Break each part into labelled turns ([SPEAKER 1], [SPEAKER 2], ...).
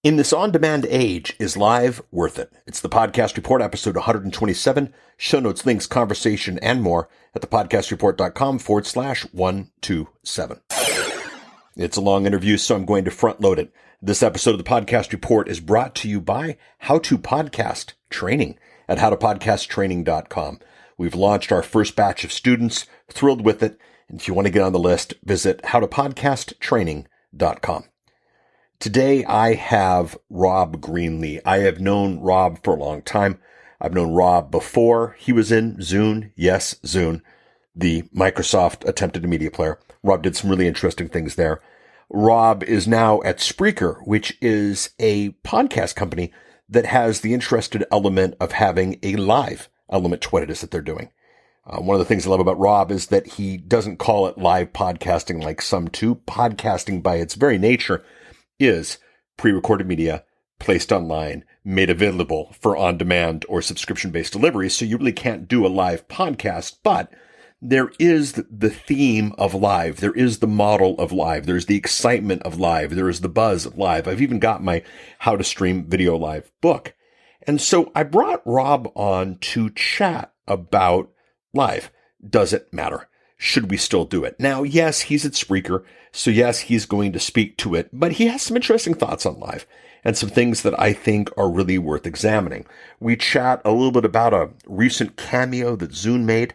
[SPEAKER 1] In this on-demand age, is live worth it? It's the Podcast Report, episode 127. Show notes, links, conversation, and more at thepodcastreport.com/127. It's a long interview, so I'm going to front load it. This episode of the Podcast Report is brought to you by How to Podcast Training at howtopodcasttraining.com. We've launched our first batch of students, thrilled with it. And if you want to get on the list, visit howtopodcasttraining.com. Today, I have Rob Greenlee. I have known Rob for a long time. I've known Rob before he was in Zune. Yes, Zune, the Microsoft attempted media player. Rob did some really interesting things there. Rob is now at Spreaker, which is a podcast company that has the interested element of having a live element to what it is that they're doing. One of the things I love about Rob is that he doesn't call it live podcasting like some do. Podcasting by its very nature is pre-recorded media placed online, made available for on-demand or subscription-based delivery. So you really can't do a live podcast, but there is the theme of live. There is the model of live. There's the excitement of live. There is the buzz of live. I've even got my How to Stream Video Live book. And so I brought Rob on to chat about live. Does it matter? Should we still do it? Now, yes, he's at Spreaker, so yes, he's going to speak to it, but he has some interesting thoughts on live and some things that I think are really worth examining. We chat a little bit about a recent cameo that Zune made.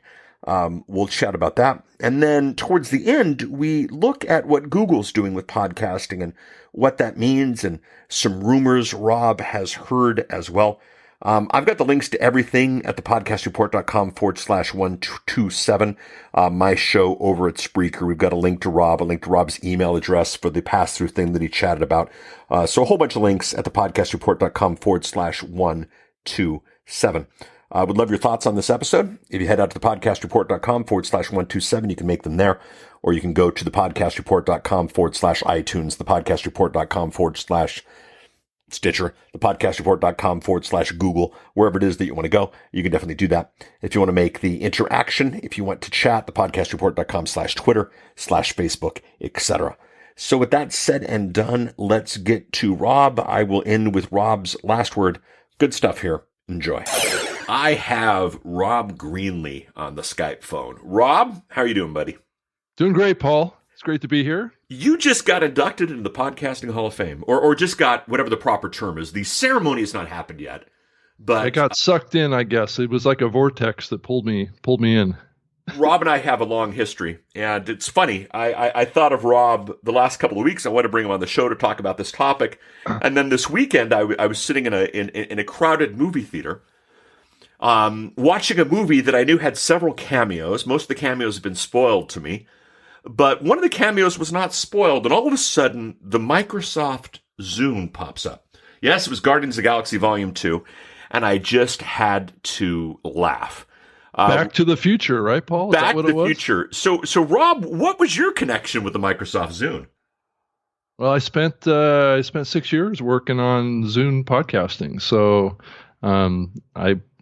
[SPEAKER 1] We'll chat about that. And then towards the end, we look at what Google's doing with podcasting and what that means and some rumors Rob has heard as well. I've got the links to everything at thepodcastreport.com/127. My show over at Spreaker. We've got a link to Rob, a link to Rob's email address for the pass-through thing that he chatted about. So a whole bunch of links at thepodcastreport.com/127. I would love your thoughts on this episode. If you head out to thepodcastreport.com/127, you can make them there, or you can go to thepodcastreport.com/iTunes, thepodcastreport.com/Stitcher, thepodcastreport.com/Google, wherever it is that you want to go, you can definitely do that. If you want to make the interaction, if you want to chat, thepodcastreport.com/Twitter/Facebook, etc. So with that said and done, let's get to Rob. I will end with Rob's last word. Good stuff here. Enjoy. I have Rob Greenlee on the Skype phone. Rob, how are you doing, buddy?
[SPEAKER 2] Doing great, Paul. It's great to be here.
[SPEAKER 1] You just got inducted into the Podcasting Hall of Fame, or just got whatever the proper term is. The ceremony has not happened yet, but
[SPEAKER 2] I got sucked in. I guess it was like a vortex that pulled me in.
[SPEAKER 1] Rob and I have a long history, and it's funny. I thought of Rob the last couple of weeks. I wanted to bring him on the show to talk about this topic, and then this weekend I was sitting in a crowded movie theater, watching a movie that I knew had several cameos. Most of the cameos have been spoiled to me. But one of the cameos was not spoiled, and all of a sudden, the Microsoft Zune pops up. Yes, it was Guardians of the Galaxy Volume 2, and I just had to laugh.
[SPEAKER 2] Back to the Future, right, Paul?
[SPEAKER 1] Back to the Future. So, Rob, what was your connection with the Microsoft Zune?
[SPEAKER 2] Well, I spent 6 years working on Zune podcasting, so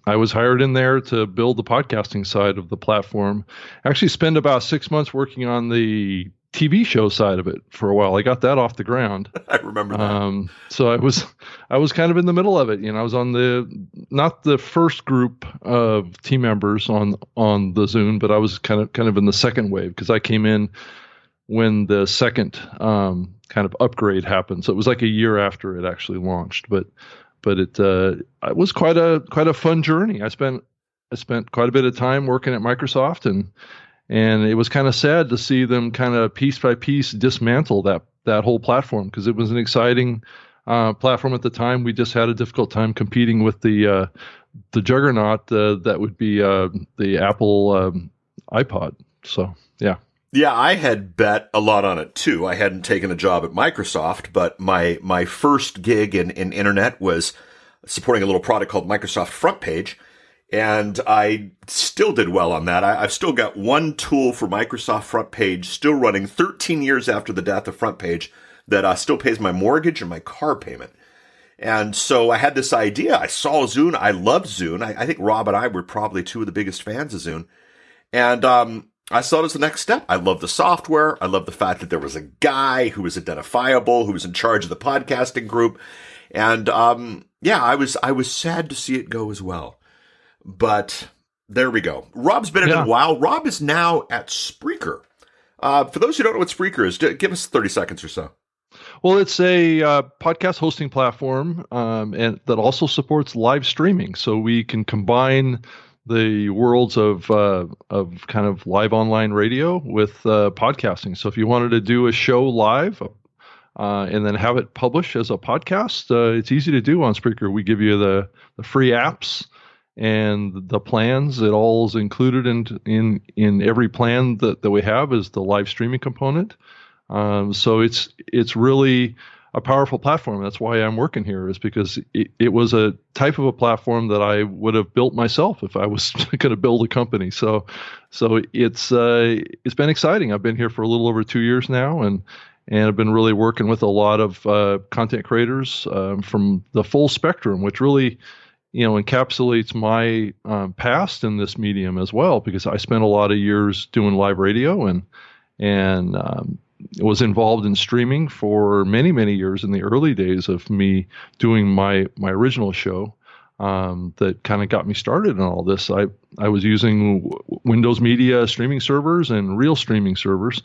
[SPEAKER 2] I was hired in there to build the podcasting side of the platform. Actually spent about 6 months working on the TV show side of it for a while. I got that off the ground.
[SPEAKER 1] I remember that.
[SPEAKER 2] So I was kind of in the middle of it. You know, I was on not the first group of team members on the Zune, but I was kind of in the second wave because I came in when the second kind of upgrade happened. So it was like a year after it actually launched, but it was quite a fun journey. I spent quite a bit of time working at Microsoft, and it was kind of sad to see them kind of piece by piece dismantle that whole platform, because it was an exciting platform at the time. We just had a difficult time competing with the juggernaut that would be the Apple iPod. So yeah.
[SPEAKER 1] Yeah, I had bet a lot on it too. I hadn't taken a job at Microsoft, but my first gig in internet was supporting a little product called Microsoft Front Page, and I still did well on that. I've still got one tool for Microsoft Front Page still running 13 years after the death of Front Page that still pays my mortgage and my car payment. And so I had this idea. I saw Zune. I loved Zune. I think Rob and I were probably two of the biggest fans of Zune. And I saw it as the next step. I love the software. I love the fact that there was a guy who was identifiable, who was in charge of the podcasting group. And, yeah, I was sad to see it go as well. But there we go. Rob's been in it a while. Rob is now at Spreaker. For those who don't know what Spreaker is, give us 30 seconds or so.
[SPEAKER 2] Well, it's a podcast hosting platform, and that also supports live streaming. So we can combine the worlds of kind of live online radio with podcasting. So if you wanted to do a show live and then have it published as a podcast, it's easy to do on Spreaker. We give you the free apps and the plans. It all is included in every plan that we have is the live streaming component. So it's really a powerful platform. That's why I'm working here, is because it was a type of a platform that I would have built myself if I was going to build a company. So it's been exciting. I've been here for a little over 2 years now, and I've been really working with a lot of content creators from the full spectrum, which really, encapsulates my past in this medium as well, because I spent a lot of years doing live radio and was involved in streaming for many, many years in the early days of me doing my original show that kind of got me started in all this. I was using Windows Media streaming servers and real streaming servers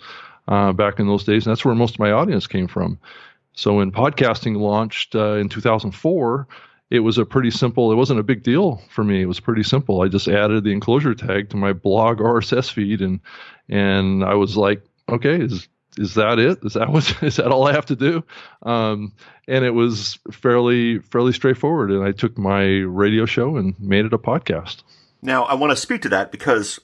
[SPEAKER 2] back in those days, and that's where most of my audience came from. So when podcasting launched in 2004, it was it wasn't a big deal for me. It was pretty simple. I just added the enclosure tag to my blog RSS feed, and I was like, okay, is that it? Is that all I have to do? And it was fairly straightforward. And I took my radio show and made it a podcast.
[SPEAKER 1] Now, I want to speak to that because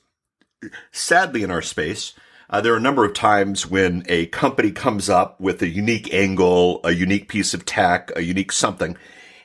[SPEAKER 1] sadly in our space, there are a number of times when a company comes up with a unique angle, a unique piece of tech, a unique something,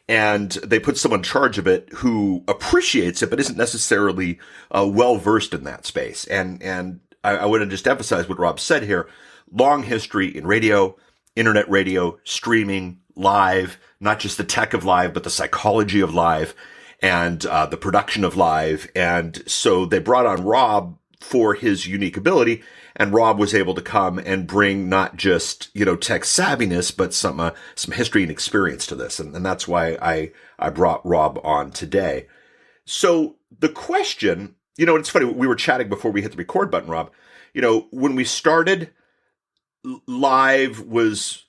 [SPEAKER 1] and they put someone in charge of it who appreciates it, but isn't necessarily well-versed in that space. And I want to just emphasize what Rob said here. Long history in radio, internet radio, streaming, live, not just the tech of live, but the psychology of live and the production of live. And so they brought on Rob for his unique ability, and Rob was able to come and bring not just, tech savviness, but some history and experience to this. And that's why I brought Rob on today. So the question, it's funny, we were chatting before we hit the record button, Rob. When we started, live was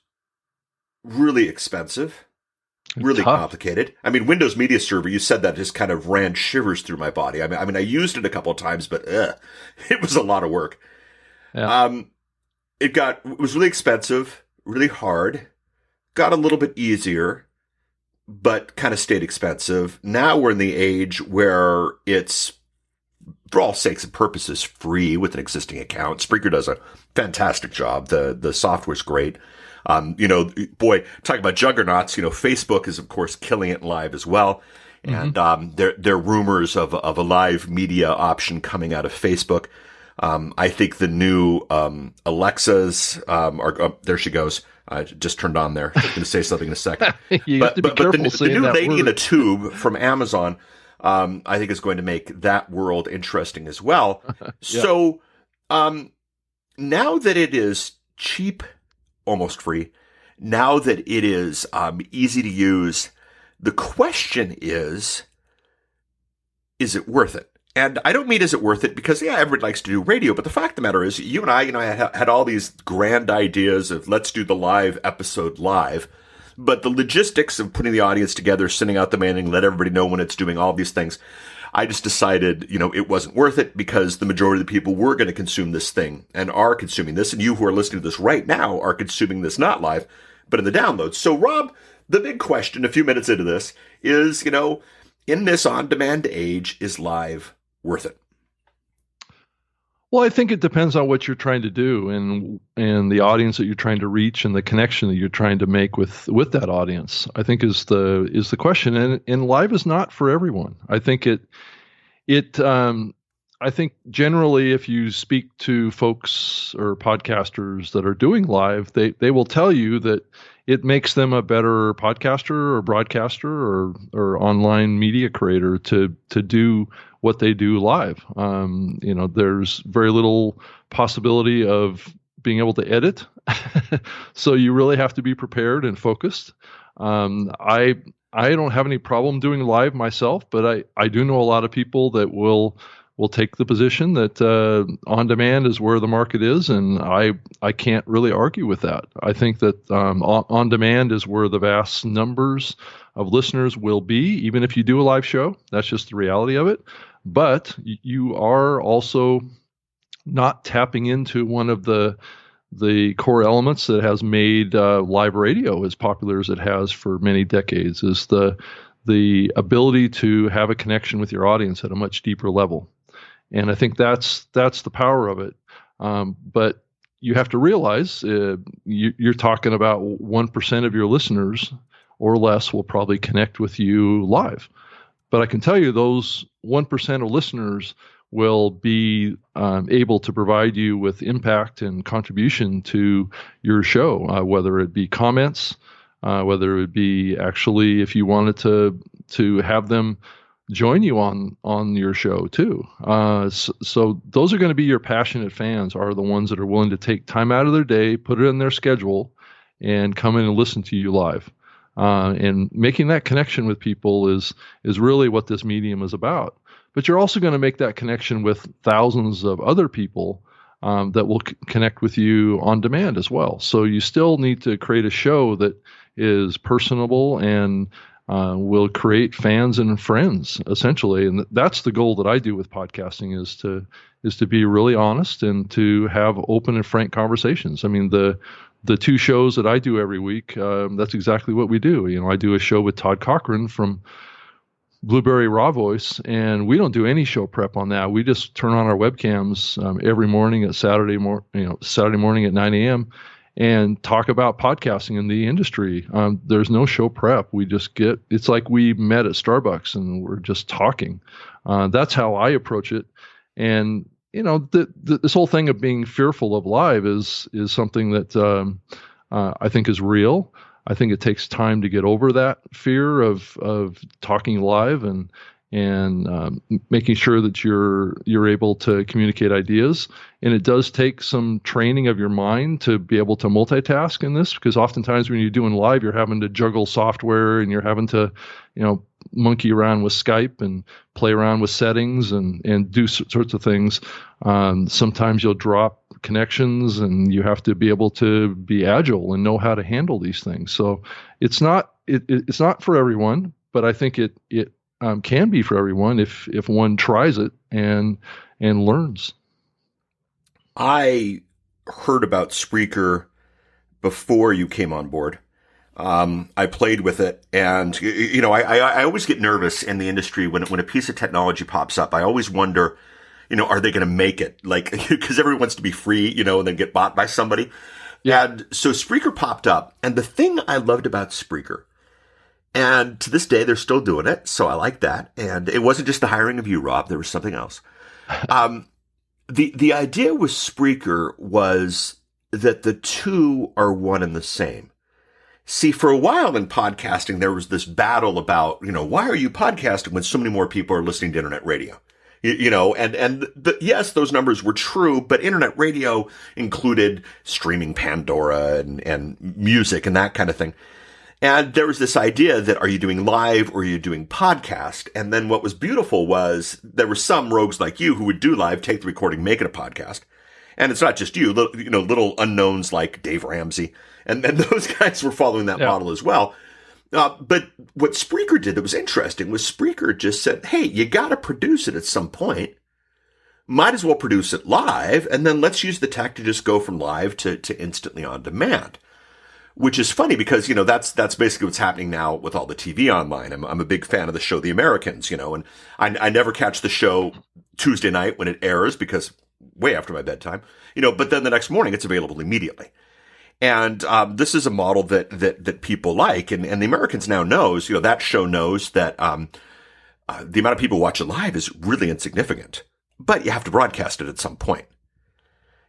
[SPEAKER 1] really expensive, really complicated. I mean, Windows Media Server, you said that just kind of ran shivers through my body. I mean, I used it a couple of times, but it was a lot of work.
[SPEAKER 2] Yeah.
[SPEAKER 1] It was really expensive, really hard, got a little bit easier, but kind of stayed expensive. Now we're in the age where it's, for all sakes and purposes, free with an existing account. Spreaker does a fantastic job. The software's great. Boy, talking about juggernauts, Facebook is, of course, killing it live as well. Mm-hmm. And there are rumors of a live media option coming out of Facebook. I think the new Alexas are there she goes. Just turned on there. I'm going to say something in a second.
[SPEAKER 2] But the
[SPEAKER 1] new lady
[SPEAKER 2] word
[SPEAKER 1] in a tube from Amazon, I think is going to make that world interesting as well. Yeah. So now that it is cheap, almost free, now that it is easy to use, the question is it worth it? And I don't mean is it worth it because, yeah, everybody likes to do radio, but the fact of the matter is you and I, had all these grand ideas of let's do the live episode live. But the logistics of putting the audience together, sending out the mailing, let everybody know when it's doing all these things, I just decided, it wasn't worth it because the majority of the people were going to consume this thing and are consuming this. And you who are listening to this right now are consuming this not live, but in the downloads. So, Rob, the big question a few minutes into this is, in this on-demand age, is live worth it?
[SPEAKER 2] Well, I think it depends on what you're trying to do and the audience that you're trying to reach and the connection that you're trying to make with that audience. I think is the question. And live is not for everyone. I think I think generally if you speak to folks or podcasters that are doing live, they will tell you that it makes them a better podcaster or broadcaster or online media creator to do what they do live. There's very little possibility of being able to edit, so you really have to be prepared and focused. I don't have any problem doing live myself, but I do know a lot of people that will take the position that on demand is where the market is, and I can't really argue with that. I think that on demand is where the vast numbers of listeners will be, even if you do a live show. That's just the reality of it. But you are also not tapping into one of the core elements that has made live radio as popular as it has for many decades, is the ability to have a connection with your audience at a much deeper level. And I think that's the power of it. But you have to realize you're talking about 1% of your listeners or less will probably connect with you live. But I can tell you those 1% of listeners will be able to provide you with impact and contribution to your show, whether it be comments, whether it be actually if you wanted to have them join you on your show too. So those are going to be your passionate fans, are the ones that are willing to take time out of their day, put it in their schedule, and come in and listen to you live. And making that connection with people is really what this medium is about. But you're also going to make that connection with thousands of other people that will connect with you on demand as well. So you still need to create a show that is personable and will create fans and friends, essentially. And that's the goal that I do with podcasting, is to be really honest and to have open and frank conversations. I mean, the two shows that I do every week, that's exactly what we do. I do a show with Todd Cochran from Blueberry Raw Voice, and we don't do any show prep on that. We just turn on our webcams every morning at Saturday morning at 9 a.m. and talk about podcasting in the industry. There's no show prep. We just it's like we met at Starbucks and we're just talking. That's how I approach it. And this whole thing of being fearful of live is something that I think is real. I think it takes time to get over that fear of talking live and making sure that you're able to communicate ideas. And it does take some training of your mind to be able to multitask in this, because oftentimes when you're doing live, you're having to juggle software and you're having to, monkey around with Skype and play around with settings and do sorts of things. Sometimes you'll drop connections and you have to be able to be agile and know how to handle these things. So it's not for everyone, but I think it can be for everyone if one tries it and learns.
[SPEAKER 1] I heard about Spreaker before you came on board. I played with it, and I always get nervous in the industry when a piece of technology pops up. I always wonder, are they going to make it? Like, because everyone wants to be free, and then get bought by somebody. Yeah. And so Spreaker popped up, and the thing I loved about Spreaker, and to this day they're still doing it, so I like that. And it wasn't just the hiring of you, Rob. There was something else. The idea with Spreaker was that the two are one and the same. See, for a while in podcasting, there was this battle about, why are you podcasting when so many more people are listening to internet radio? Yes, those numbers were true, but internet radio included streaming Pandora and music and that kind of thing. And there was this idea that, are you doing live or are you doing podcast? And then what was beautiful was there were some rogues like you who would do live, take the recording, make it a podcast. And it's not just you, little unknowns like Dave Ramsey. And those guys were following that model as well. But what Spreaker did that was interesting was Spreaker just said, hey, you got to produce it at some point. Might as well produce it live. And then let's use the tech to just go from live to instantly on demand. Which is funny because, that's basically what's happening now with all the TV online. I'm a big fan of the show The Americans, and I never catch the show Tuesday night when it airs because way after my bedtime, but then the next morning it's available immediately. And this is a model that people like, and the Americans now knows, that show knows that the amount of people who watch it live is really insignificant, but you have to broadcast it at some point.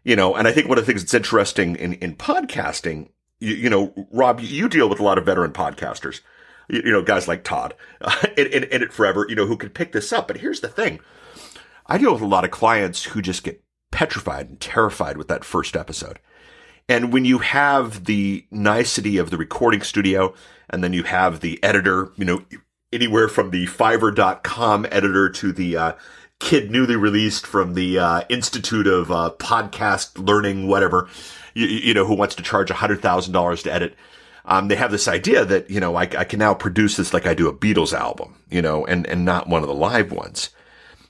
[SPEAKER 1] And I think one of the things that's interesting in podcasting Rob, you deal with a lot of veteran podcasters, guys like Todd, in it forever, who can pick this up. But here's the thing. I deal with a lot of clients who just get petrified and terrified with that first episode. And when you have the nicety of the recording studio, and then you have the editor, anywhere from the Fiverr.com editor to the kid newly released from the Institute of Podcast Learning, whatever, who wants to charge $100,000 to edit. They have this idea that, I can now produce this like I do a Beatles album, and not one of the live ones.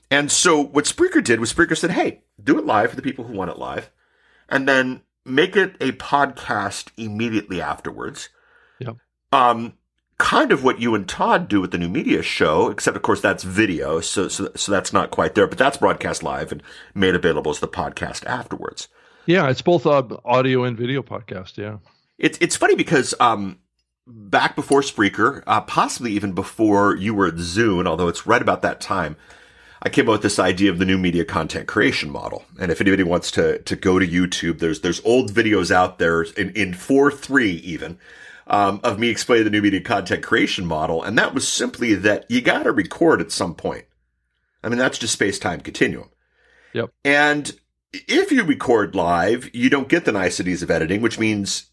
[SPEAKER 1] And so what Spreaker did was Spreaker said, hey, do it live for the people who want it live, and then make it a podcast immediately afterwards.
[SPEAKER 2] Yep.
[SPEAKER 1] Kind of what you and Todd do with the New Media Show, except of course that's video, so that's not quite there, but that's broadcast live and made available as the podcast afterwards.
[SPEAKER 2] Yeah, it's both audio and video podcast. Yeah,
[SPEAKER 1] it's funny because back before Spreaker, possibly even before you were at Zune, although it's right about that time, I came up with this idea of the new media content creation model. And if anybody wants to go to YouTube, there's old videos out there in 4:3 even, of me explaining the new media content creation model. And that was simply that you got to record at some point. I mean, that's just space-time continuum.
[SPEAKER 2] Yep.
[SPEAKER 1] And if you record live, you don't get the niceties of editing, which means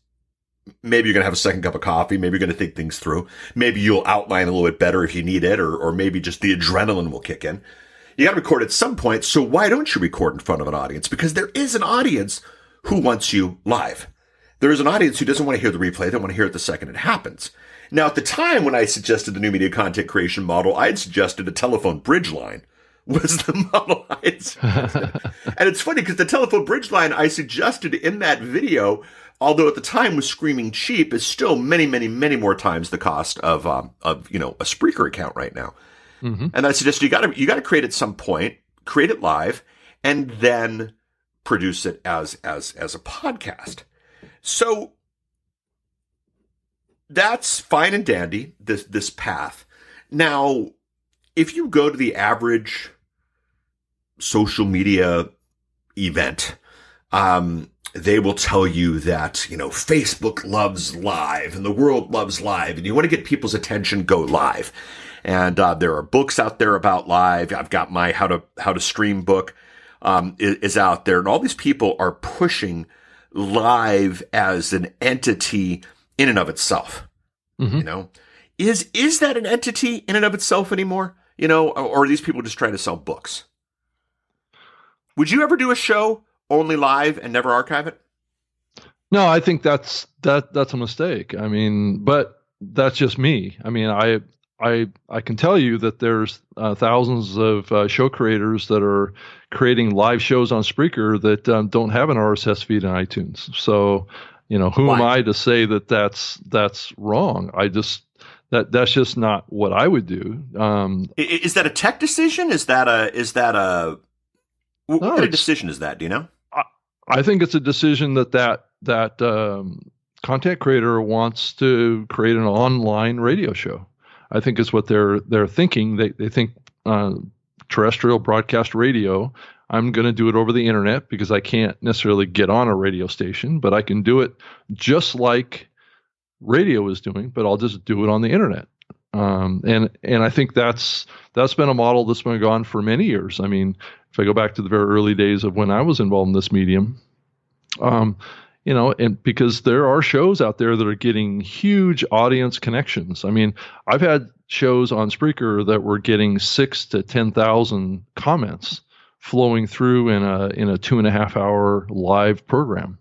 [SPEAKER 1] maybe you're going to have a second cup of coffee. Maybe you're going to think things through. Maybe you'll outline a little bit better if you need it, or maybe just the adrenaline will kick in. You got to record at some point. So why don't you record in front of an audience? Because there is an audience who wants you live. There is an audience who doesn't want to hear the replay. They want to hear it the second it happens. Now, at the time when I suggested the new media content creation model, I had suggested a telephone bridge line was the model I had suggested. And it's funny because the telephone bridge line I suggested in that video, although at the time was screaming cheap, is still many, many, many more times the cost of a Spreaker account right now. Mm-hmm. And I suggest you got to create at some point, create it live, and then produce it as a podcast. So that's fine and dandy, this path. Now, if you go to the average social media event, they will tell you that, Facebook loves live and the world loves live, and you want to get people's attention, go live. And there are books out there about live. I've got my how to stream book is out there, and all these people are pushing live as an entity in and of itself. Mm-hmm. Is that an entity in and of itself anymore? Or are these people just trying to sell books? Would you ever do a show only live and never archive it?
[SPEAKER 2] No, I think that's a mistake. I mean, but that's just me. I mean, I can tell you that there's thousands of show creators that are creating live shows on Spreaker that don't have an RSS feed on iTunes. So, who am I to say that that's wrong? That's just not what I would do.
[SPEAKER 1] Is that a tech decision? What kind of decision is that? Do you know?
[SPEAKER 2] I think it's a decision that content creator wants to create an online radio show. I think is what they're thinking. They think terrestrial broadcast radio, I'm going to do it over the internet because I can't necessarily get on a radio station, but I can do it just like radio is doing, but I'll just do it on the internet. And I think that's been a model that's been gone for many years. I mean, if I go back to the very early days of when I was involved in this medium, and because there are shows out there that are getting huge audience connections. I mean, I've had shows on Spreaker that were getting 6,000 to 10,000 comments flowing through in a 2.5 hour live program.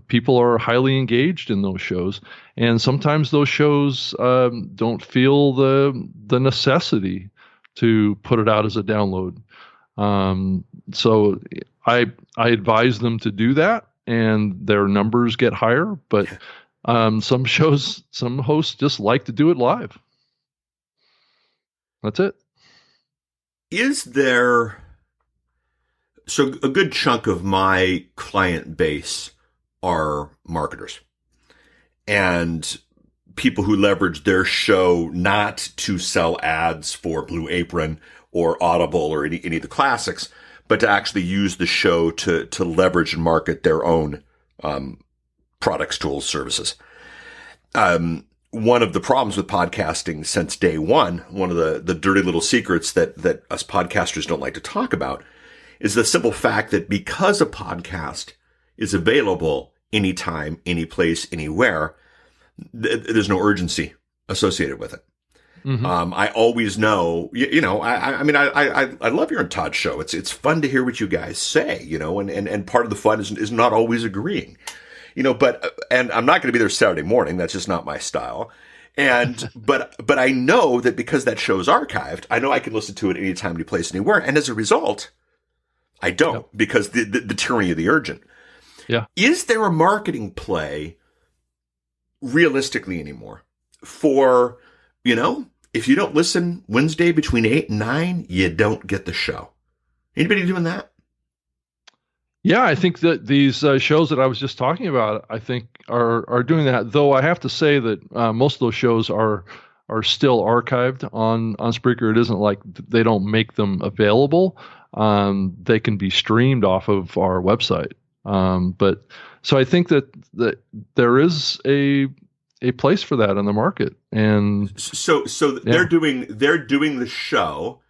[SPEAKER 2] People are highly engaged in those shows, and sometimes those shows don't feel the necessity to put it out as a download. So I advise them to do that, and their numbers get higher. But some hosts just like to do it live. That's it.
[SPEAKER 1] So a good chunk of my client base are marketers and people who leverage their show not to sell ads for Blue Apron or Audible or any of the classics, but to actually use the show to leverage and market their own products, tools, services. One of the problems with podcasting since day one, one of the dirty little secrets that us podcasters don't like to talk about, is the simple fact that because a podcast is available anytime, any place, anywhere, there's no urgency associated with it. Mm-hmm. I always know, I mean, I love your and Todd's show. It's fun to hear what you guys say, and part of the fun is not always agreeing, and I'm not going to be there Saturday morning. That's just not my style. And, but I know that because that show is archived, I know I can listen to it anytime, any place, anywhere. And as a result, I don't, because the tyranny of the urgent.
[SPEAKER 2] Yeah.
[SPEAKER 1] Is there a marketing play realistically anymore for, if you don't listen Wednesday between 8 and 9, you don't get the show? Anybody doing that?
[SPEAKER 2] Yeah, I think that these shows that I was just talking about, I think are doing that. Though I have to say that most of those shows are still archived on Spreaker. It isn't like they don't make them available. They can be streamed off of our website. But so I think that there is a place for that in the market. And
[SPEAKER 1] so they're doing the show.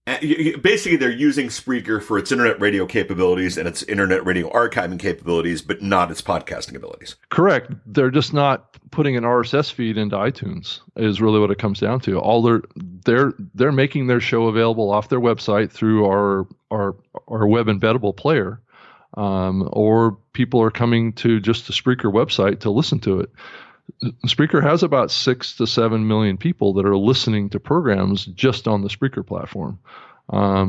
[SPEAKER 1] Basically, they're using Spreaker for its internet radio capabilities and its internet radio archiving capabilities, but not its podcasting abilities.
[SPEAKER 2] Correct. They're just not putting an RSS feed into iTunes. Is really what it comes down to. All they're making their show available off their website through our web embeddable player, or people are coming to just the Spreaker website to listen to it. Spreaker has about 6 to 7 million people that are listening to programs just on the Spreaker platform.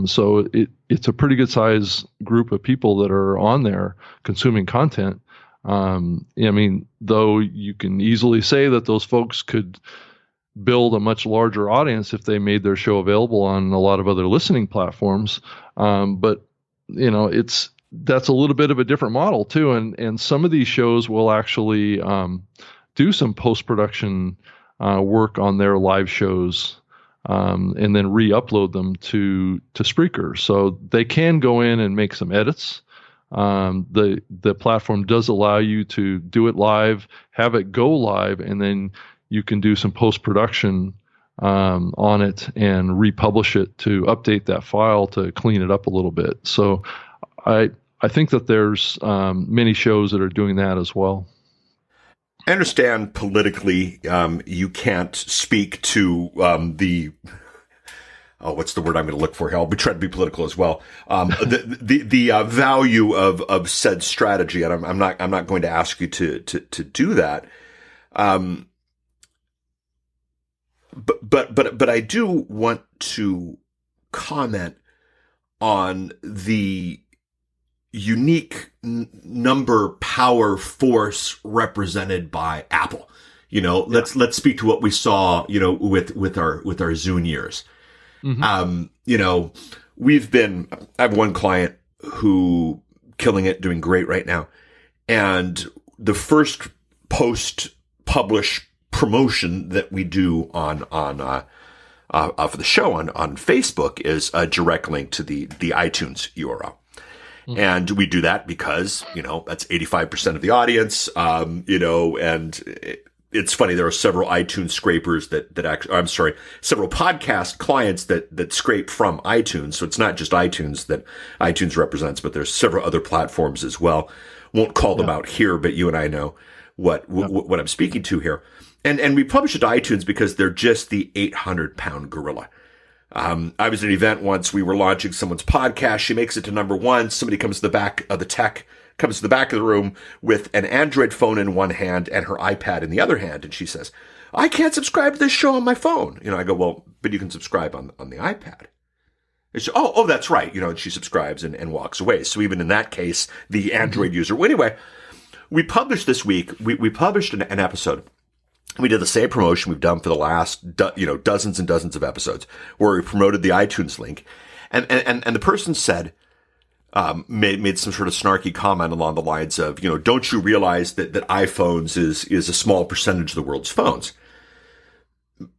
[SPEAKER 2] So it's a pretty good size group of people that are on there consuming content. I mean, though you can easily say that those folks could build a much larger audience if they made their show available on a lot of other listening platforms. But that's a little bit of a different model too. And some of these shows will actually, do some post-production work on their live shows, and then re-upload them to Spreaker. So they can go in and make some edits. The platform does allow you to do it live, have it go live, and then you can do some post-production on it and republish it to update that file to clean it up a little bit. So I think that there's many shows that are doing that as well.
[SPEAKER 1] I understand politically, you can't speak to what's the word I'm going to look for here? I'll be trying to be political as well. The value of said strategy, and I'm not going to ask you to do that. But I do want to comment on the unique number, power, force represented by Apple. Let's speak to what we saw, with our Zune years. Mm-hmm. I have one client who killing it, doing great right now. And the first post-publish promotion that we do on for the show on Facebook is a direct link to the iTunes URL. Mm-hmm. And we do that because, that's 85% of the audience, and it's funny. There are several iTunes scrapers several podcast clients that scrape from iTunes. So it's not just iTunes that iTunes represents, but there's several other platforms as well. Won't call them out here, but you and I know what I'm speaking to here. And we publish it to iTunes because they're just the 800-pound gorilla. I was at an event once. We were launching someone's podcast. She makes it to number 1. Somebody comes to the back of the room with an Android phone in one hand and her iPad in the other hand. And she says, I can't subscribe to this show on my phone. I go, well, but you can subscribe on the iPad. And she, oh, that's right. And she subscribes and walks away. So even in that case, the Android user. Well, anyway, we published this week. We published an episode. We did the same promotion we've done for the last, dozens and dozens of episodes where we promoted the iTunes link. And the person said, made some sort of snarky comment along the lines of, don't you realize that iPhones is a small percentage of the world's phones?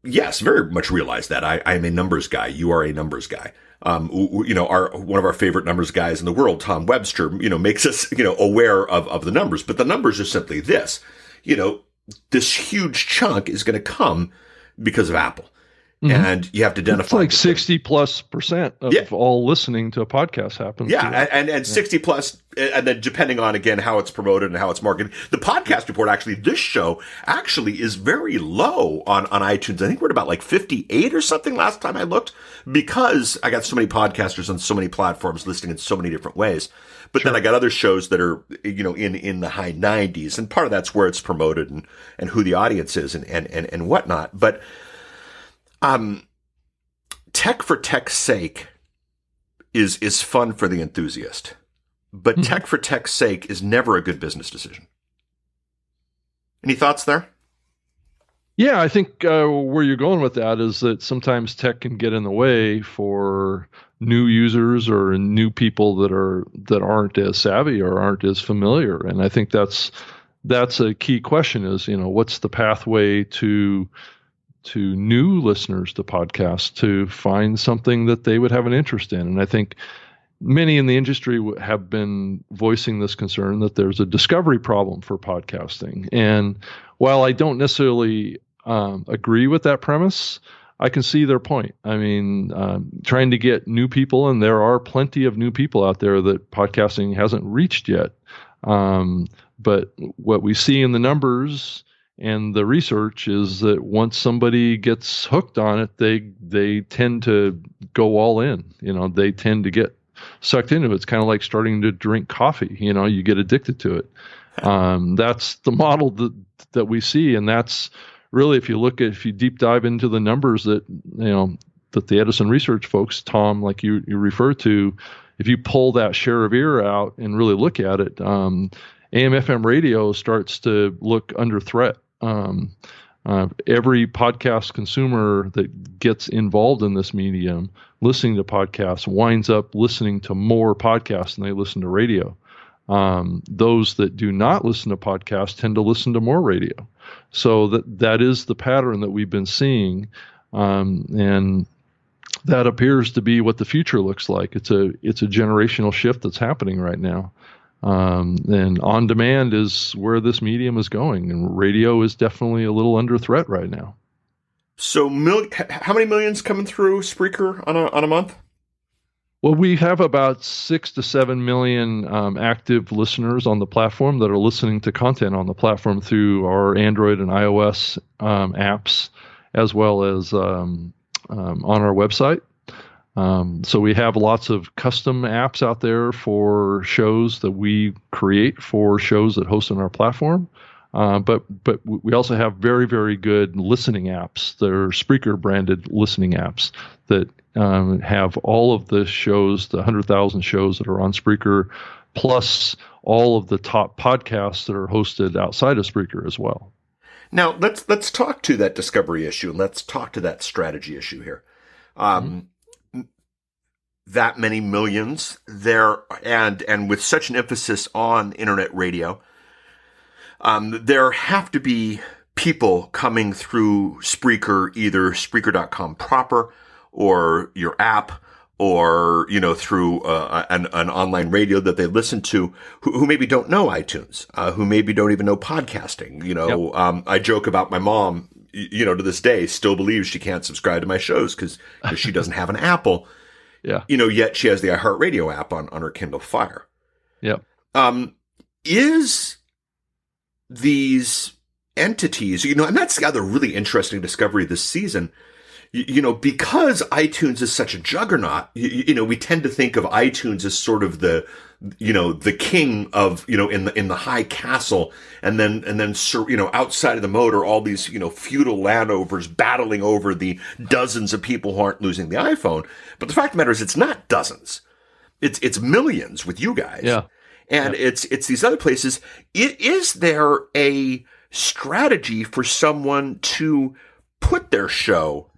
[SPEAKER 1] Yes, very much realize that. I'm a numbers guy. You are a numbers guy. One of our favorite numbers guys in the world, Tom Webster, makes us, aware of the numbers. But the numbers are simply this, this huge chunk is going to come because of Apple. Mm-hmm. And you have to identify.
[SPEAKER 2] It's like 60+% of all listening to a podcast happens.
[SPEAKER 1] Yeah. And 60 plus, and then depending on, again, how it's promoted and how it's marketed. The podcast report, actually, this show actually is very low on iTunes. I think we're at about like 58 or something last time I looked, because I got so many podcasters on so many platforms listening in so many different ways. But then I got other shows that are, in the high 90s. And part of that's where it's promoted and who the audience is and whatnot. But, tech for tech's sake is fun for the enthusiast, but tech for tech's sake is never a good business decision. Any thoughts there?
[SPEAKER 2] Yeah, I think where you're going with that is that sometimes tech can get in the way for new users or new people that aren't as savvy or aren't as familiar. And I think that's a key question is, what's the pathway to new listeners to podcasts to find something that they would have an interest in. And I think many in the industry have been voicing this concern that there's a discovery problem for podcasting. And while I don't necessarily agree with that premise, I can see their point. I mean, trying to get new people, and there are plenty of new people out there that podcasting hasn't reached yet. But what we see in the numbers and the research is that once somebody gets hooked on it, they tend to go all in. They tend to get sucked into it. It's kind of like starting to drink coffee. You get addicted to it. That's the model that we see, and that's really, if you deep dive into the numbers that that the Edison Research folks, Tom, like you refer to, if you pull that share of ear out and really look at it, AM/FM radio starts to look under threat. Every podcast consumer that gets involved in this medium, listening to podcasts, winds up listening to more podcasts than they listen to radio. Those that do not listen to podcasts tend to listen to more radio. So that is the pattern that we've been seeing, and that appears to be what the future looks like. It's a generational shift that's happening right now. And on demand is where this medium is going, and radio is definitely a little under threat right now.
[SPEAKER 1] So, how many millions coming through Spreaker on a month?
[SPEAKER 2] Well, we have about 6 to 7 million active listeners on the platform that are listening to content on the platform through our Android and iOS apps, as well as on our website. So we have lots of custom apps out there for shows that we create for shows that host on our platform. But we also have very, very good listening apps. They're Spreaker branded listening apps that have all of the shows, the 100,000 shows that are on Spreaker, plus all of the top podcasts that are hosted outside of Spreaker as well. Now,
[SPEAKER 1] let's talk to that discovery issue, and let's talk to that strategy issue here. That many millions there, and with such an emphasis on internet radio, there have to be people coming through Spreaker, either Spreaker.com proper or your app, or through an online radio that they listen to, who maybe don't know iTunes, who maybe don't even know podcasting. Yep. I joke about my mom, to this day, still believes she can't subscribe to my shows because she doesn't have an Apple.
[SPEAKER 2] Yeah.
[SPEAKER 1] Yet she has the iHeartRadio app on her Kindle Fire.
[SPEAKER 2] Yeah.
[SPEAKER 1] Is these entities, and that's the other really interesting discovery this season, because iTunes is such a juggernaut, we tend to think of iTunes as sort of the king of, in the high castle, and then, outside of the moat are all these, feudal landowners battling over the dozens of people who aren't losing the iPhone. But the fact of the matter is, it's not dozens. It's millions with you guys.
[SPEAKER 2] Yeah.
[SPEAKER 1] And it's these other places. Is there a strategy for someone to put their show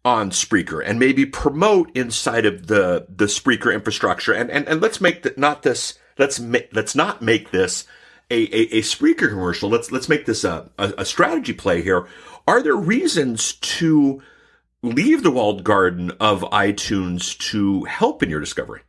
[SPEAKER 1] on Spreaker and maybe promote inside of the Spreaker infrastructure? And let's make let's not make this a Spreaker commercial. Let's make this a strategy play here. Are there reasons to leave the walled garden of iTunes to help in your discovery?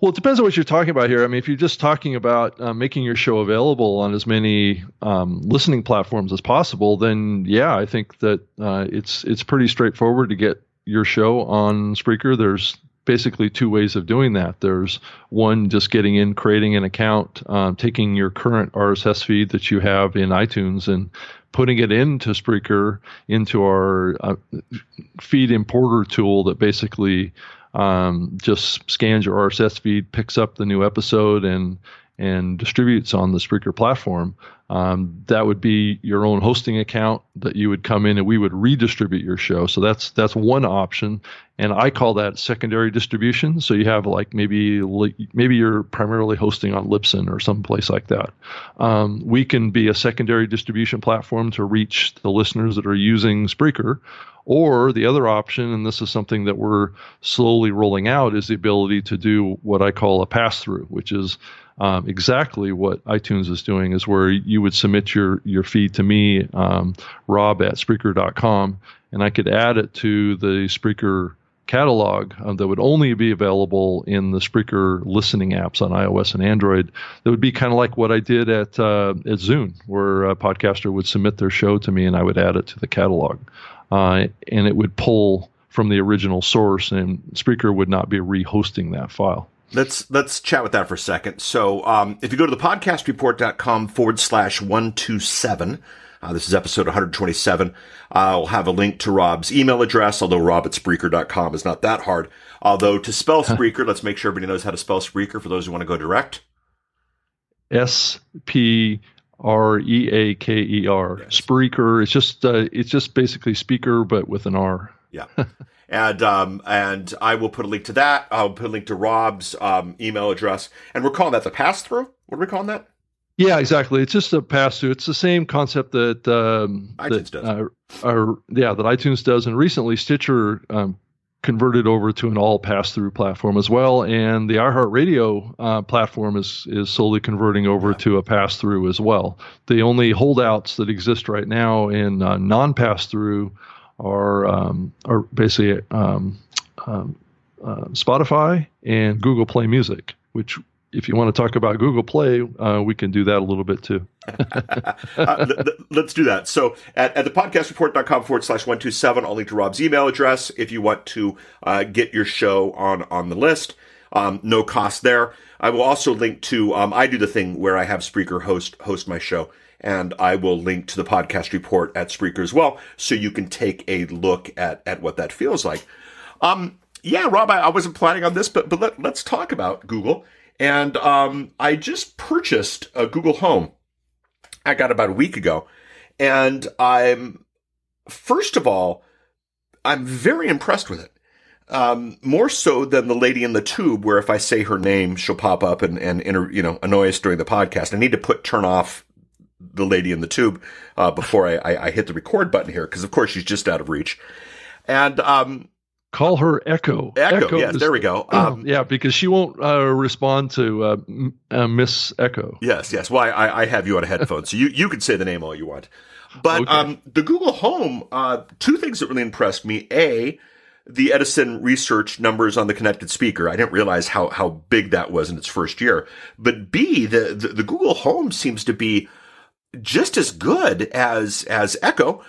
[SPEAKER 2] Well, it depends on what you're talking about here. I mean, if you're just talking about making your show available on as many listening platforms as possible, then yeah, I think that it's pretty straightforward to get your show on Spreaker. There's basically two ways of doing that. There's one, just getting in, creating an account, taking your current RSS feed that you have in iTunes and putting it into Spreaker, into our feed importer tool that basically just scans your RSS feed, picks up the new episode, and distributes on the Spreaker platform. That would be your own hosting account that you would come in and we would redistribute your show. So that's one option, and I call that secondary distribution. So you have like maybe you're primarily hosting on Libsyn or someplace like that. We can be a secondary distribution platform to reach the listeners that are using Spreaker. Or the other option, and this is something that we're slowly rolling out, is the ability to do what I call a pass-through, which is exactly what iTunes is doing, is where you would submit your feed to me, Rob at Spreaker.com, and I could add it to the Spreaker catalog that would only be available in the Spreaker listening apps on iOS and Android. That would be kind of like what I did at Zune, where a podcaster would submit their show to me and I would add it to the catalog. And it would pull from the original source, and Spreaker would not be rehosting that file.
[SPEAKER 1] Let's chat with that for a second. So if you go to the podcastreport.com/127, this is episode 127, I'll have a link to Rob's email address, although Rob at Spreaker.com is not that hard. Although to spell Spreaker, let's make sure everybody knows how to spell Spreaker for those who want to go direct.
[SPEAKER 2] Spreaker. Yes. Spreaker. It's just basically speaker, but with an R.
[SPEAKER 1] Yeah. And I will put a link to that. I'll put a link to Rob's email address. And we're calling that the pass-through? What are we calling that?
[SPEAKER 2] Yeah, exactly. It's just a pass-through. It's the same concept that
[SPEAKER 1] iTunes does.
[SPEAKER 2] That iTunes does. And recently Stitcher converted over to an all pass-through platform as well, and the iHeartRadio platform is slowly converting over to a pass-through as well. The only holdouts that exist right now in non-pass-through are basically Spotify and Google Play Music, which, if you want to talk about Google Play, we can do that a little bit too.
[SPEAKER 1] Let's do that. So at the podcastreport.com/127, I'll link to Rob's email address if you want to get your show on the list. No cost there. I will also link to, I do the thing where I have Spreaker host my show, and I will link to the podcast report at Spreaker as well, so you can take a look at what that feels like. Yeah, Rob, I wasn't planning on this, but let's talk about Google. And I just purchased a Google Home. I got about a week ago. And first of all, I'm very impressed with it. More so than the lady in the tube, where if I say her name, she'll pop up and annoy us during the podcast. I need to turn off the lady in the tube before I hit the record button here, because of course she's just out of reach. And
[SPEAKER 2] call her Echo.
[SPEAKER 1] Echo, yes, there we go.
[SPEAKER 2] Yeah, because she won't respond to Miss Echo.
[SPEAKER 1] Yes. Well, I have you on a headphone, so you can say the name all you want. But okay. The Google Home, two things that really impressed me. A, the Edison research numbers on the connected speaker. I didn't realize how big that was in its first year. But B, the Google Home seems to be just as good as Echo.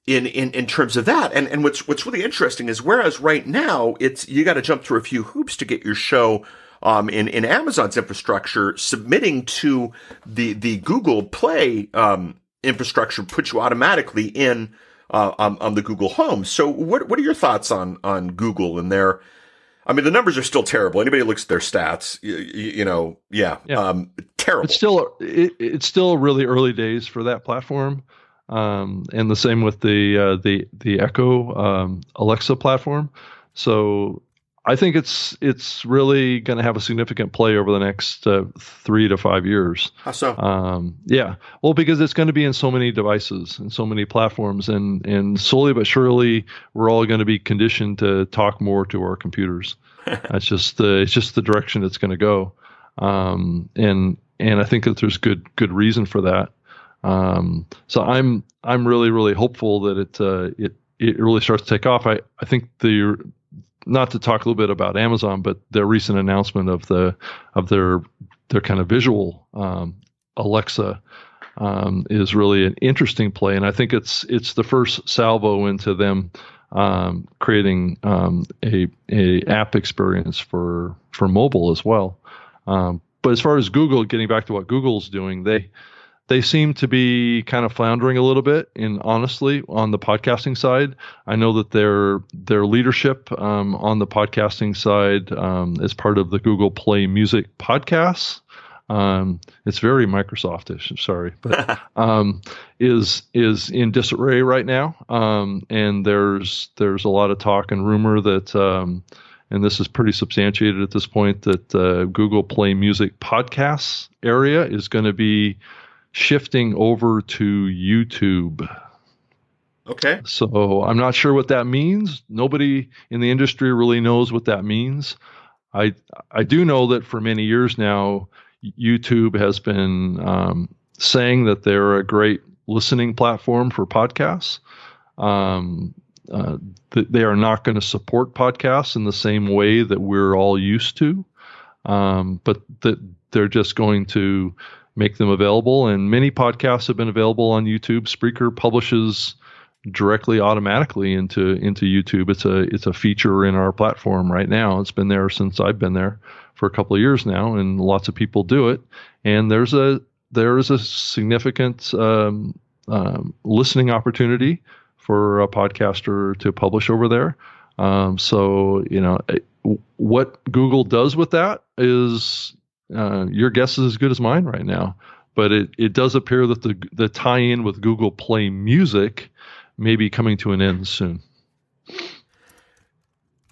[SPEAKER 1] In terms of that. And what's really interesting is, whereas right now you got to jump through a few hoops to get your show in Amazon's infrastructure, submitting to the Google Play infrastructure puts you automatically in on the Google Home. So what are your thoughts on Google and their? I mean, the numbers are still terrible. Anybody who looks at their stats, terrible.
[SPEAKER 2] It's still really early days for that platform. And the same with the Echo Alexa platform. So I think it's really going to have a significant play over the next 3 to 5 years.
[SPEAKER 1] How so?
[SPEAKER 2] Yeah. Well, because it's going to be in so many devices and so many platforms, and slowly but surely we're all going to be conditioned to talk more to our computers. It's just the direction it's going to go. And I think that there's good reason for that. So I'm really, really hopeful that it really starts to take off. I think not to talk a little bit about Amazon, but their recent announcement of their kind of visual Alexa is really an interesting play, and I think it's the first salvo into them creating a app experience for mobile as well. But as far as Google, getting back to what Google's doing, they seem to be kind of floundering a little bit, honestly, on the podcasting side. I know that their leadership on the podcasting side as part of the Google Play Music podcasts. It's very Microsoft-ish, sorry, but is in disarray right now. And there's a lot of talk and rumor that, and this is pretty substantiated at this point, that Google Play Music podcasts area is going to be shifting over to YouTube.
[SPEAKER 1] Okay.
[SPEAKER 2] So I'm not sure what that means. Nobody in the industry really knows what that means. I do know that for many years now, YouTube has been saying that they're a great listening platform for podcasts. They are not going to support podcasts in the same way that we're all used to, but that they're just going to make them available. And many podcasts have been available on YouTube. Spreaker publishes directly automatically into YouTube. It's a feature in our platform right now. It's been there since I've been there for a couple of years now, and lots of people do it. And there is a significant listening opportunity for a podcaster to publish over there. So what Google does with that is your guess is as good as mine right now. But it does appear that the tie-in with Google Play Music may be coming to an end soon.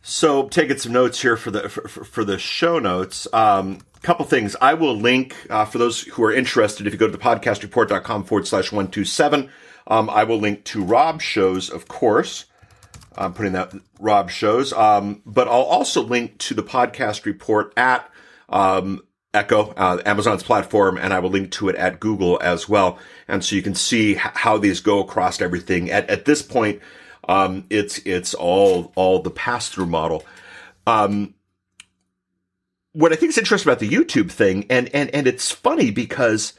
[SPEAKER 1] So, taking some notes here for the show notes. Couple things. I will link for those who are interested. If you go to thepodcastreport.com/127, I will link to Rob's shows, of course. I'm putting that Rob shows. But I'll also link to the Podcast Report at Echo, Amazon's platform, and I will link to it at Google as well. And so you can see how these go across everything. At this point, it's all the pass-through model. What I think is interesting about the YouTube thing, and it's funny because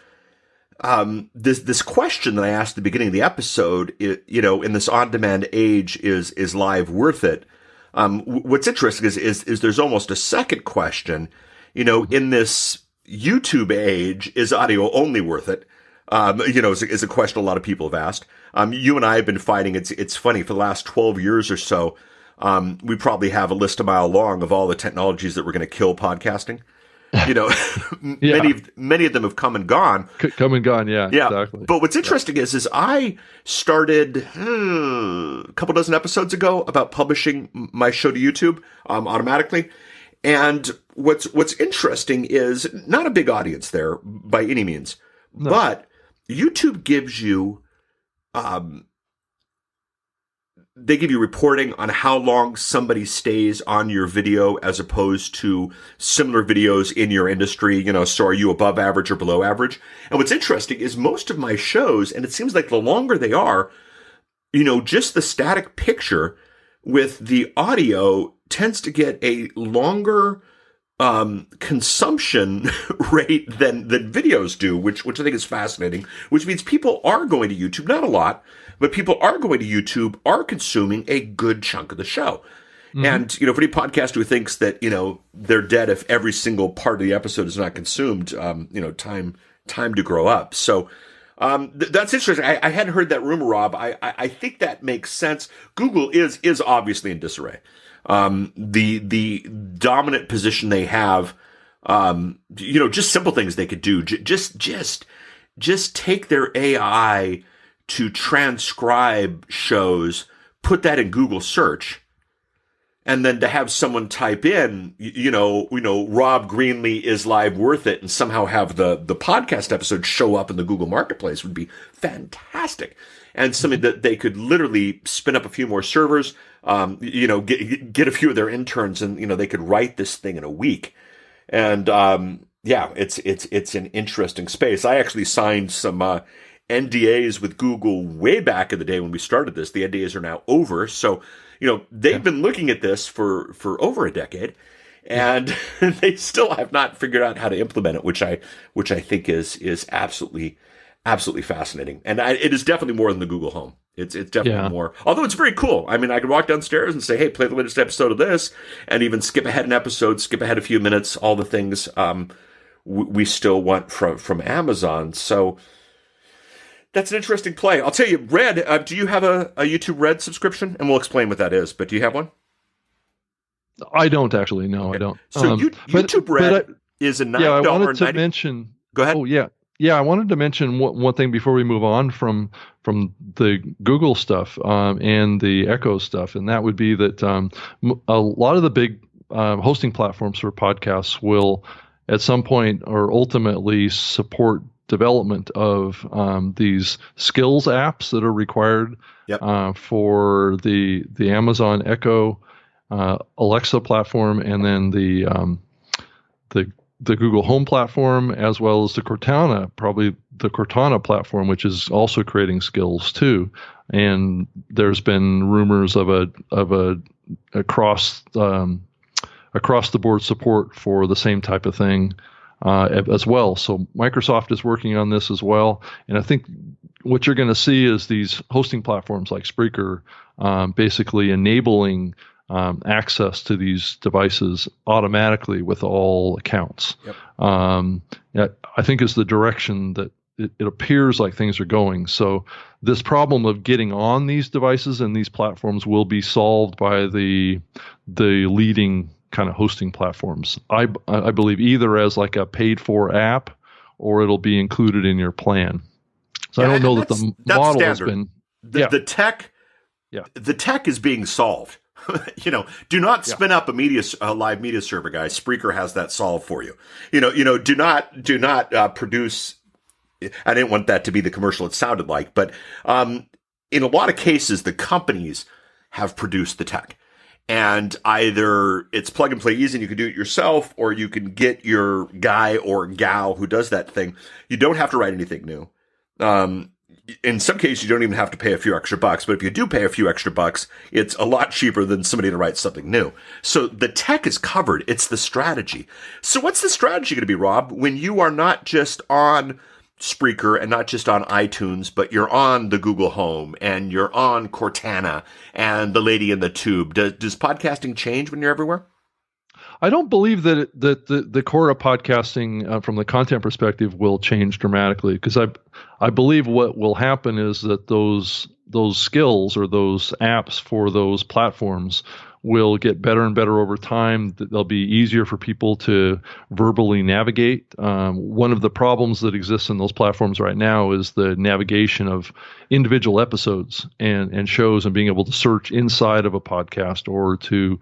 [SPEAKER 1] this question that I asked at the beginning of the episode, in this on-demand age, is live worth it? What's interesting is there's almost a second question. In this YouTube age, is audio only worth it? Is a question a lot of people have asked. You and I have been fighting. It's funny, for the last 12 years or so, we probably have a list a mile long of all the technologies that were going to kill podcasting. Yeah. many of them have come and gone.
[SPEAKER 2] Come and gone, yeah. Exactly.
[SPEAKER 1] But what's interesting is I started a couple dozen episodes ago about publishing my show to YouTube automatically. And what's interesting is not a big audience there by any means, but YouTube gives you, they give you reporting on how long somebody stays on your video as opposed to similar videos in your industry. So are you above average or below average? And what's interesting is most of my shows, and it seems like the longer they are, just the static picture with the audio tends to get a longer consumption rate than videos do, which I think is fascinating, which means people are going to YouTube, not a lot, but people are going to YouTube, are consuming a good chunk of the show. Mm-hmm. And, for any podcaster who thinks that, they're dead if every single part of the episode is not consumed, time to grow up. So, that's interesting. I hadn't heard that rumor, Rob. I think that makes sense. Google is obviously in disarray. The dominant position they have, just simple things they could do. Just take their AI to transcribe shows, put that in Google search, and then to have someone type in, Rob Greenlee is live worth it, and somehow have the podcast episode show up in the Google Marketplace would be fantastic. And something that they could literally spin up a few more servers, get a few of their interns, and they could write this thing in a week. And it's an interesting space. I actually signed some NDAs with Google way back in the day when we started this. The NDAs are now over. So, they've been looking at this for over a decade, and they still have not figured out how to implement it, which I think is absolutely fascinating. And it is definitely more than the Google Home. It's definitely more. Although it's very cool. I mean, I could walk downstairs and say, "Hey, play the latest episode of this," and even skip ahead an episode, skip ahead a few minutes. All the things we still want from Amazon. So that's an interesting play. I'll tell you, Red. Do you have a YouTube Red subscription? And we'll explain what that is. But do you have one?
[SPEAKER 2] I don't actually. No, okay. I don't.
[SPEAKER 1] So YouTube Red is a $9.
[SPEAKER 2] Yeah, I wanted to mention.
[SPEAKER 1] Go ahead.
[SPEAKER 2] Oh yeah. Yeah, I wanted to mention one thing before we move on from the Google stuff and the Echo stuff, and that would be that a lot of the big hosting platforms for podcasts will, at some point or ultimately, support development of these skills apps that are required for the Amazon Echo, Alexa platform, and then the Google Home platform, as well as the Cortana platform, which is also creating skills too. And there's been rumors of a across the board support for the same type of thing as well. So Microsoft is working on this as well. And I think what you're going to see is these hosting platforms like Spreaker basically enabling access to these devices automatically with all accounts. I think is the direction that it appears like things are going. So this problem of getting on these devices and these platforms will be solved by the leading kind of hosting platforms. I believe either as like a paid for app or it'll be included in your plan. So I don't know that the model has been
[SPEAKER 1] the tech. Yeah, the tech is being solved. Do not spin up a live media server, guys. Spreaker has that solved for you. Do not produce. I didn't want that to be the commercial it sounded like, but in a lot of cases, the companies have produced the tech, and either it's plug and play easy and you can do it yourself, or you can get your guy or gal who does that thing. You don't have to write anything new. In some cases, you don't even have to pay a few extra bucks, but if you do pay a few extra bucks, it's a lot cheaper than somebody to write something new. So the tech is covered. It's the strategy. So what's the strategy going to be, Rob, when you are not just on Spreaker and not just on iTunes, but you're on the Google Home and you're on Cortana and the lady in the tube? Does podcasting change when you're everywhere?
[SPEAKER 2] I don't believe that the core of podcasting from the content perspective will change dramatically, because I believe what will happen is that those skills or those apps for those platforms will get better and better over time. They'll be easier for people to verbally navigate. One of the problems that exists in those platforms right now is the navigation of individual episodes and shows, and being able to search inside of a podcast, or to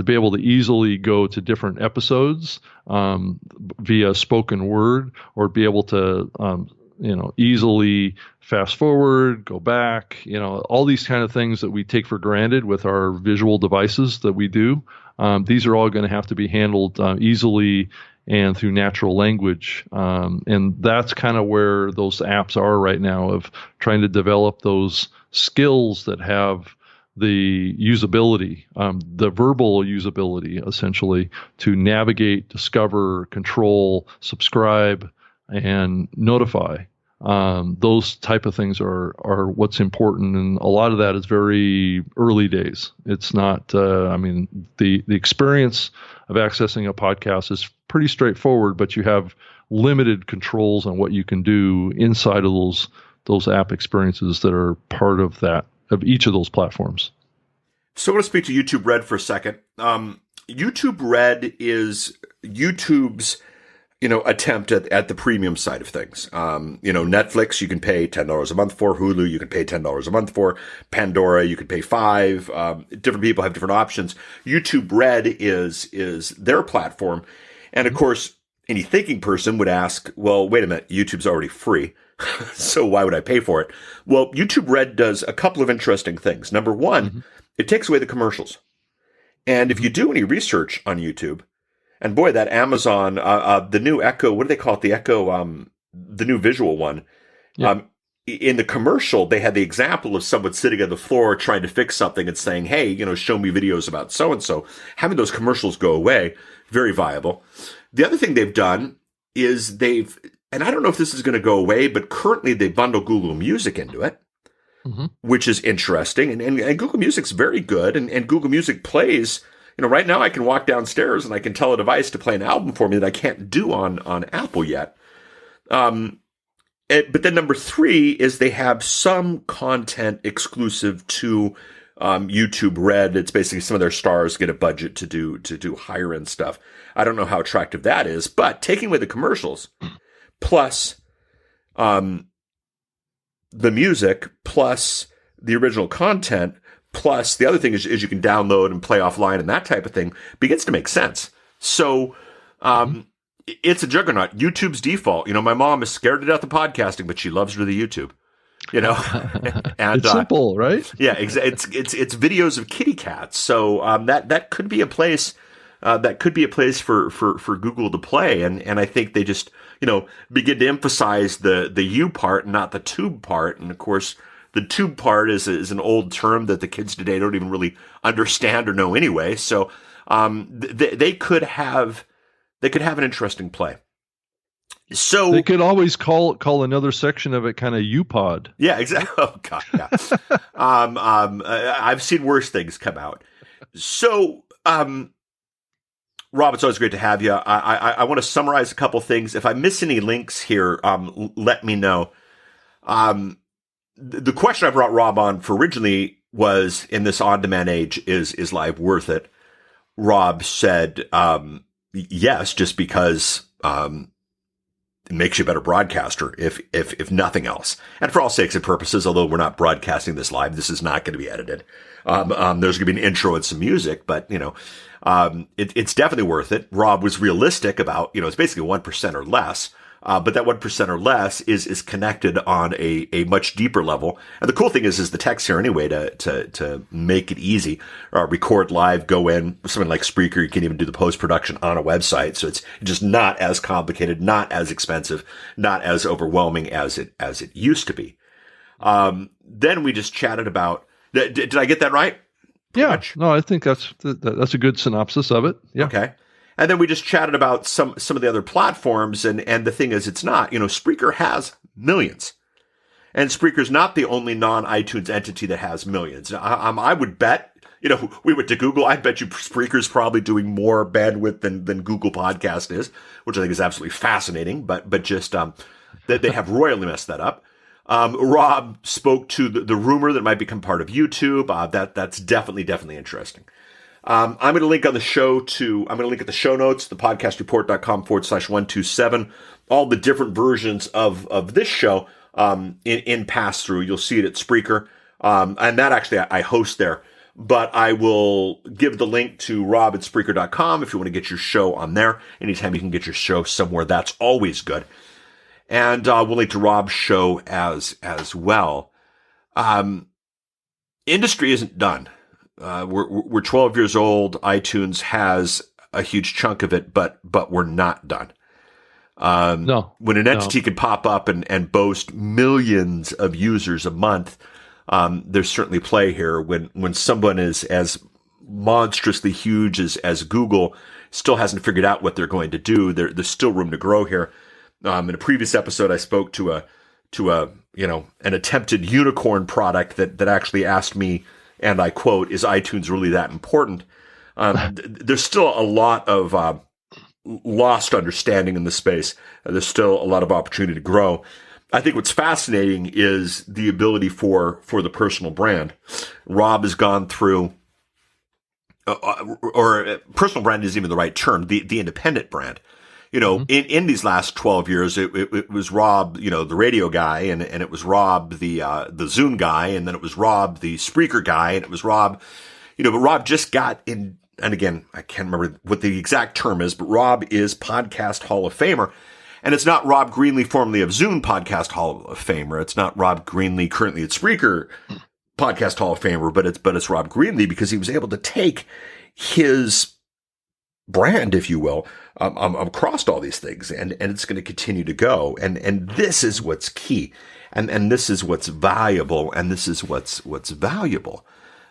[SPEAKER 2] be able to easily go to different episodes via spoken word, or be able to easily fast forward, go back, all these kind of things that we take for granted with our visual devices that we do. These are all going to have to be handled easily and through natural language. And that's kind of where those apps are right now, of trying to develop those skills that have the usability, the verbal usability, essentially, to navigate, discover, control, subscribe, and notify. Those type of things are what's important, and a lot of that is very early days. It's not. The experience of accessing a podcast is pretty straightforward, but you have limited controls on what you can do inside of those app experiences that are part of that, of each of those platforms.
[SPEAKER 1] So I want to speak to YouTube Red for a second. YouTube Red is YouTube's, attempt at the premium side of things. Netflix, you can pay $10 a month for. Hulu, you can pay $10 a month for. Pandora, you can pay $5. Different people have different options. YouTube Red is their platform. And of course, any thinking person would ask, well, wait a minute, YouTube's already free. So why would I pay for it? Well, YouTube Red does a couple of interesting things. Number one, it takes away the commercials. And if you do any research on YouTube, and boy, that Amazon, the new Echo, what do they call it? The Echo, the new visual one. Yeah. in the commercial, they had the example of someone sitting on the floor trying to fix something and saying, hey, show me videos about so-and-so. Having those commercials go away, very viable. The other thing they've done is and I don't know if this is going to go away, but currently they bundle Google Music into it, which is interesting. And Google Music's very good. And Google Music plays, right now I can walk downstairs and I can tell a device to play an album for me that I can't do on Apple yet. But then number 3 is they have some content exclusive to YouTube Red. It's basically some of their stars get a budget to do higher end stuff. I don't know how attractive that is, but taking away the commercials plus the music plus the original content plus the other thing is you can download and play offline and that type of thing begins to make sense. So it's a juggernaut. YouTube's default. My mom is scared to death of podcasting, but she loves her the YouTube. And
[SPEAKER 2] it's simple, right?
[SPEAKER 1] Yeah, it's videos of kitty cats. So that could be a place. That could be a place for Google to play, and I think they just begin to emphasize the you part, not the tube part. And of course, the tube part is an old term that the kids today don't even really understand or know anyway. So they could have an interesting play. So
[SPEAKER 2] they could always call another section of it kind of UPod.
[SPEAKER 1] Yeah, exactly. Oh God, yeah. I've seen worse things come out. So, Rob, it's always great to have you. I want to summarize a couple things. If I miss any links here, let me know. The question I brought Rob on for originally was, in this on-demand age, is live worth it? Rob said, yes, just because it makes you a better broadcaster, if nothing else. And for all sakes and purposes, although we're not broadcasting this live, this is not going to be edited. There's going to be an intro and some music, but it's definitely worth it. Rob was realistic about, it's basically 1% or less. But that 1% or less is connected on a much deeper level. And the cool thing is the tech's here anyway to make it easy. Record live, go in, something like Spreaker, you can even do the post-production on a website. So it's just not as complicated, not as expensive, not as overwhelming as it used to be. Then we just chatted about, did I get that right?
[SPEAKER 2] Yeah. Much? No, I think that's a good synopsis of it. Yeah.
[SPEAKER 1] Okay. And then we just chatted about some of the other platforms, and the thing is, it's not. Spreaker has millions, and Spreaker's not the only non-iTunes entity that has millions. I would bet, we went to Google. I bet you Spreaker's probably doing more bandwidth than Google Podcast is, which I think is absolutely fascinating. But just that they have royally messed that up. Rob spoke to the rumor that it might become part of YouTube. That's definitely interesting. I'm going to link on the show I'm going to link at the show notes, thepodcastreport.com/127, all the different versions of this show, in pass through. You'll see it at Spreaker. And that actually I host there, but I will give the link to Rob at Spreaker.com if you want to get your show on there. Anytime you can get your show somewhere, that's always good. And, we'll link to Rob's show as well. Industry isn't done. We're 12 years old. iTunes has a huge chunk of it, but we're not done.
[SPEAKER 2] No.
[SPEAKER 1] When an entity can pop up and boast millions of users a month, there's certainly play here. When someone is as monstrously huge as Google still hasn't figured out what they're going to do, there's still room to grow here. In a previous episode, I spoke to an attempted unicorn product that actually asked me, and I quote, "Is iTunes really that important?" There's still a lot of lost understanding in the space. There's still a lot of opportunity to grow. I think what's fascinating is the ability for the personal brand. Rob has gone through, or personal brand isn't even the right term, the independent brand. In these last 12 years, it was Rob, the radio guy, and it was Rob, the Zune guy, and then it was Rob, the Spreaker guy, and it was Rob, but Rob just got in, and again, I can't remember what the exact term is, but Rob is Podcast Hall of Famer. And it's not Rob Greenlee, formerly of Zune, Podcast Hall of Famer. It's not Rob Greenlee, currently at Spreaker, Podcast Hall of Famer, but it's Rob Greenlee because he was able to take his brand, if you will, across all these things, and it's going to continue to go. And this is what's key, and this is what's valuable, and this is what's valuable.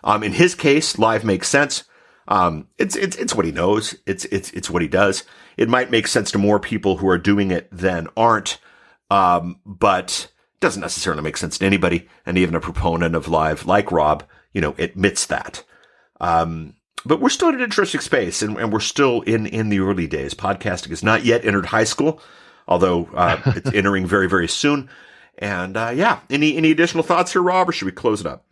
[SPEAKER 1] In his case, live makes sense. It's what he knows. It's what he does. It might make sense to more people who are doing it than aren't, but it doesn't necessarily make sense to anybody. And even a proponent of live like Rob, admits that. But we're still in an interesting space, and we're still in the early days. Podcasting has not yet entered high school, although it's entering very, very soon. And any additional thoughts here, Rob, or should we close it up?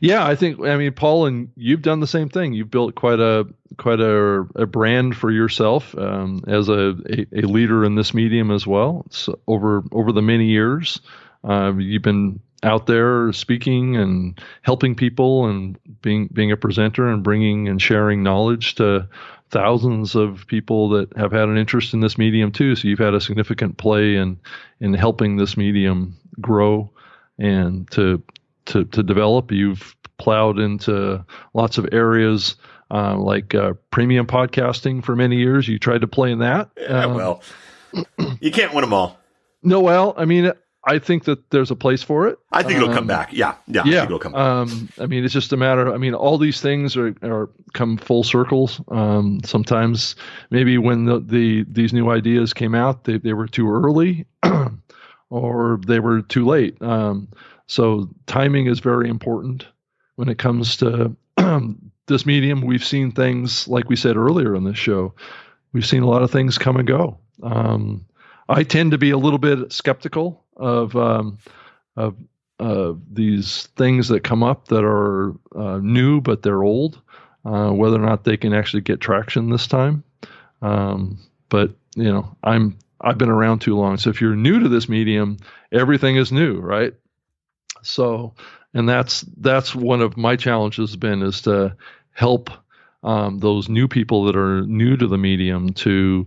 [SPEAKER 2] Yeah, I mean, Paul, and you've done the same thing. You've built quite a brand for yourself as a leader in this medium as well. So over the many years, you've been out there speaking and helping people and being a presenter and bringing and sharing knowledge to thousands of people that have had an interest in this medium too. So you've had a significant play in helping this medium grow and to develop. You've plowed into lots of areas like premium podcasting for many years. You tried to play in that.
[SPEAKER 1] Well, you can't win them all.
[SPEAKER 2] No, well, I mean, I think that there's a place for it.
[SPEAKER 1] I think it'll come back. Yeah. I think it'll come back.
[SPEAKER 2] I mean, it's just a matter. I mean, all these things are come full circles. Sometimes maybe when these new ideas came out, they were too early, or they were too late. So timing is very important when it comes to this medium. We've seen things, like we said earlier in this show, we've seen a lot of things come and go. I tend to be a little bit skeptical of these things that come up that are new, but they're old, whether or not they can actually get traction this time. But I've been around too long. So if you're new to this medium, everything is new, right? So, and that's one of my challenges is to help those new people that are new to the medium to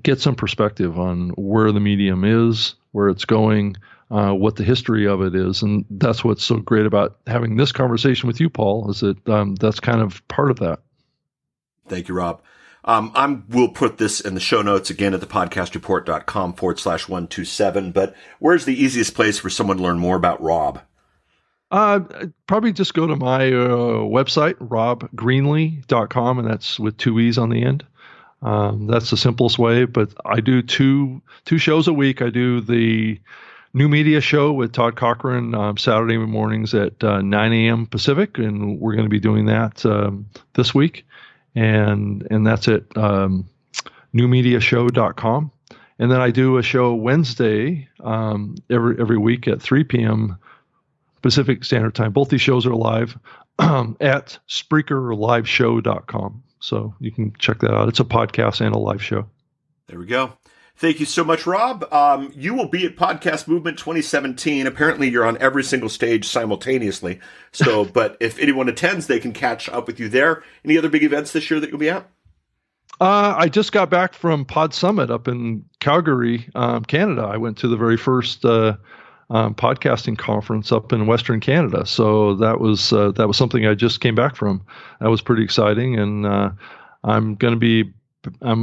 [SPEAKER 2] get some perspective on where the medium is, where it's going, what the history of it is. And that's what's so great about having this conversation with you, Paul, is that that's kind of part of that.
[SPEAKER 1] Thank you, Rob. We'll put this in the show notes again at thepodcastreport.com/127. But where's the easiest place for someone to learn more about Rob?
[SPEAKER 2] Probably just go to my website, robgreenlee.com, and that's with 2 E's on the end. That's the simplest way, but I do two shows a week. I do the New Media Show with Todd Cochran Saturday mornings at 9 a.m. Pacific, and we're going to be doing that this week. And that's at newmediashow.com. And then I do a show Wednesday every week at 3 p.m. Pacific Standard Time. Both these shows are live at SpreakerLiveShow.com. So you can check that out. It's a podcast and a live show.
[SPEAKER 1] There we go. Thank you so much, Rob. You will be at Podcast Movement 2017. Apparently, you're on every single stage simultaneously. So, but if anyone attends, they can catch up with you there. Any other big events this year that you'll be at?
[SPEAKER 2] I just got back from Pod Summit up in Calgary, Canada. I went to the very first podcasting conference up in Western Canada. So that was something I just came back from. That was pretty exciting, and I'm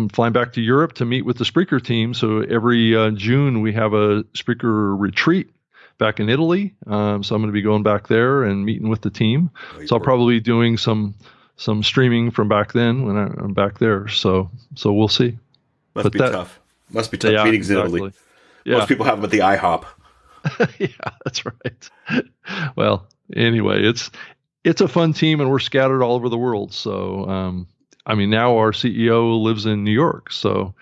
[SPEAKER 2] flying back to Europe to meet with the Spreaker team. So every June we have a Spreaker retreat back in Italy. So I'm going to be going back there and meeting with the team. So I'll probably be doing some streaming from back then when I'm back there. So we'll see.
[SPEAKER 1] Must be tough. Yeah, meetings exactly. In Italy. Yeah. Most people have them at the IHOP.
[SPEAKER 2] Yeah, that's right. Well, anyway, it's a fun team, and we're scattered all over the world. So, now our CEO lives in New York, so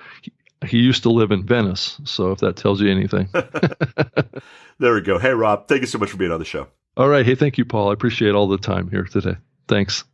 [SPEAKER 2] he used to live in Venice. So if that tells you anything.
[SPEAKER 1] There we go. Hey, Rob, thank you so much for being on the show.
[SPEAKER 2] All right. Hey, thank you, Paul. I appreciate all the time here today. Thanks.